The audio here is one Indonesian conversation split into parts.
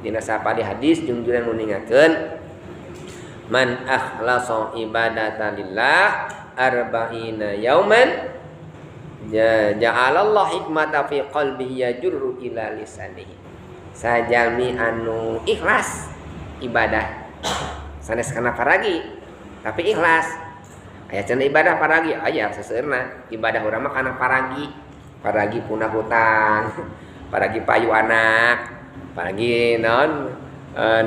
dina sapadi hadis junjungan nuningakeun man akhlasa ibadata lillah arba'ina yauman ja'alallahu hikmata fi qalbihi yajurru ila lisanihi. Sajalmi anu ikhlas ibadah sanes kana paragi tapi ikhlas aya cenah ibadah paragi aya seseueurna ibadah urang mah kana paragi punah hutang paragi payu anak paragi naon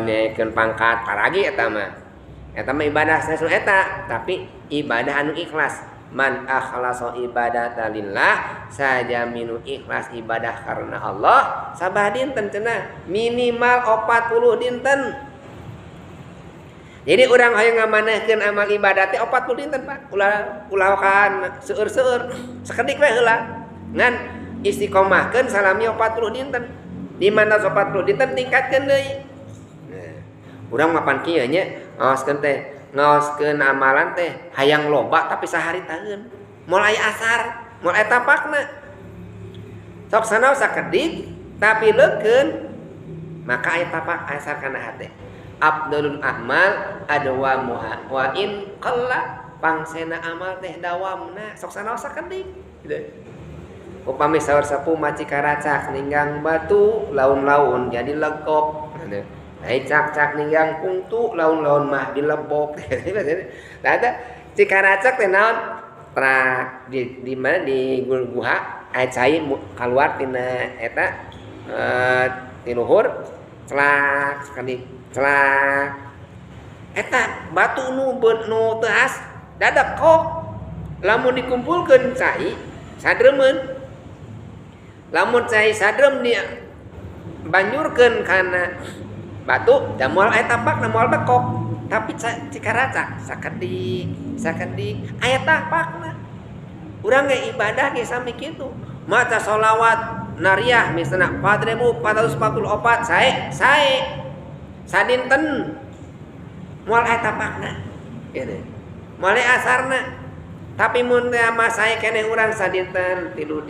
nekeun pangkat paragi eta mah ibadah sanes eta tapi ibadah anu ikhlas. Man akhlasa ibadata lillah sajaminu ikhlas ibadah karena Allah sabah dinten cenah minimal 40 dinten. Jadi urang hayang ngamanehkeun amal ibadah teh 40 dinten Pak. Ulah kan seueur-seueur sakedik we heula. Ngan istiqomahkeun salami 40 dinten. Di mana 40 dinten tingkatkeun deui. Nah, urang mapan kieu nya ngaoskeun teh ngaoskeun amalan teh hayang loba tapi sahari taeun mulai asar mulai tapakna sok sanaos sakedik tapi leukeun maka aya tapak asar kana hate afdalul amal adwamuha wa in qalla pangsena amal teh dawamna sok sanaos sakedik upami saur sapu maci karacak ninggang batu laun-laun jadi legok cak ninggang kuntu laun-laun mah dilebok. Tah ada cikaracak teh naon? Pra di mana di guha aya cai kaluar tina eta ti luhur celak sekali celak. Eta batu nu teu has dadak kok. Lamun dikumpulkeun cai sadremeun. Lamun cai sadrem dia banjurkeun kana batu dan moal aya tapakna moal bekok tapi cikaracak sakedik aya tapakna urang ge ibadah ge sami kitu maca sholawat nariyah misalna 4444 sae sadinten moal aya tapakna kitu moal aya asarna tapi mun teh mah sae keneh urang sadinten tilu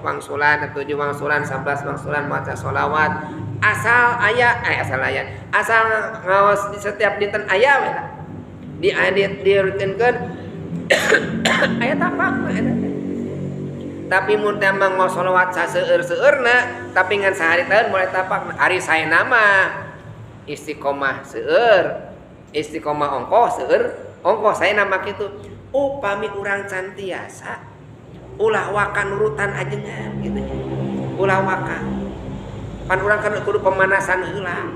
wangsulan 7 wangsulan 11 wangsulan maca sholawat asal ngaos di setiap dinten aya we di rutinkeun aya tapakna eta tapi mun teh mah ngaos sholawat saseueur-seueurna tapi ngan sahari taeun mulai tapakna ari saena mah istiqomah seueur istiqomah ongkoh seueur ongkoh saena mah kitu upami urang cantiasa ulah wakan nurutan ajengan gitu ulah wakan pan urang kan kudu pemanasan heula.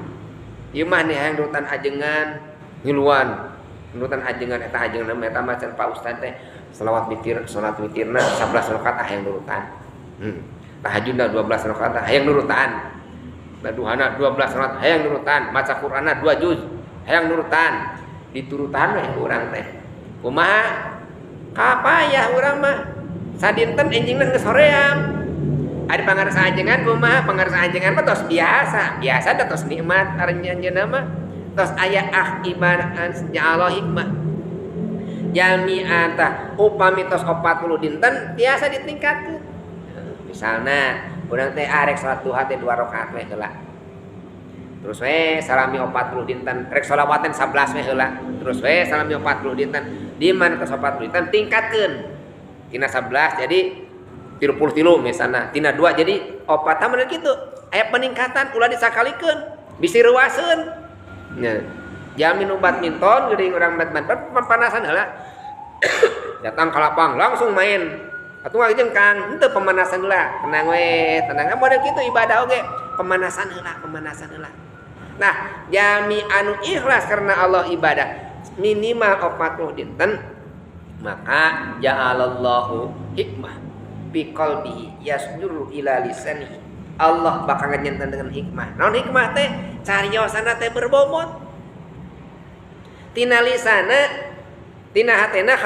Ieu mah nih hayang nurutan ajengan ngiluan. Nurutan ajengan eta ajengan eta mah can Pak Ustaz teh selawat witir salat witirna 11 rakaat hayang nurutan. Tahajudna 12 rakaat hayang nurutan. Duhana 12 rakaat hayang nurutan. Maca Qur'anna 2 juz hayang nurutan. Diturutan we urang teh. Kumaha? Kapayah urang mah sadinten enjingna geus hoream. Ada pangarsa ajengan kumaha pangarsa ajengan mah tos biasa da tos nikmat aranjeunna mah tos aya ibadah ya Allah hikmah jami'ata upami tos 40 dinten biasa ditingkatkeun misalna urang teh arek salat duha teh 2 rakaat we heula terus we salami 40 dinten rek sholawaten 11 we heula terus we salami 40 dinten di mana tos 40 dinten tingkatkeun tina 11 jadi 33 misalnya tina 2 jadi 4 taman gitu aya peningkatan ulah disakalikeun bisi reuaseun nya jamin badminton geuning urang badminton pemanasan heula datang ka lapang langsung main atuh ngajeng Kang henteu pemanasan heula tenang we tenang model kitu ibadah oge pemanasan heula nah jami anu ikhlas karena Allah ibadah minimal 40 dinten maka ja'alallahu hikmah bi qalbihi yasduru ila lisanihi Allah bakal ngenten dengan hikmah. Naon hikmah teh? Cariosana teh berbobot. Tina lisana, tina hatena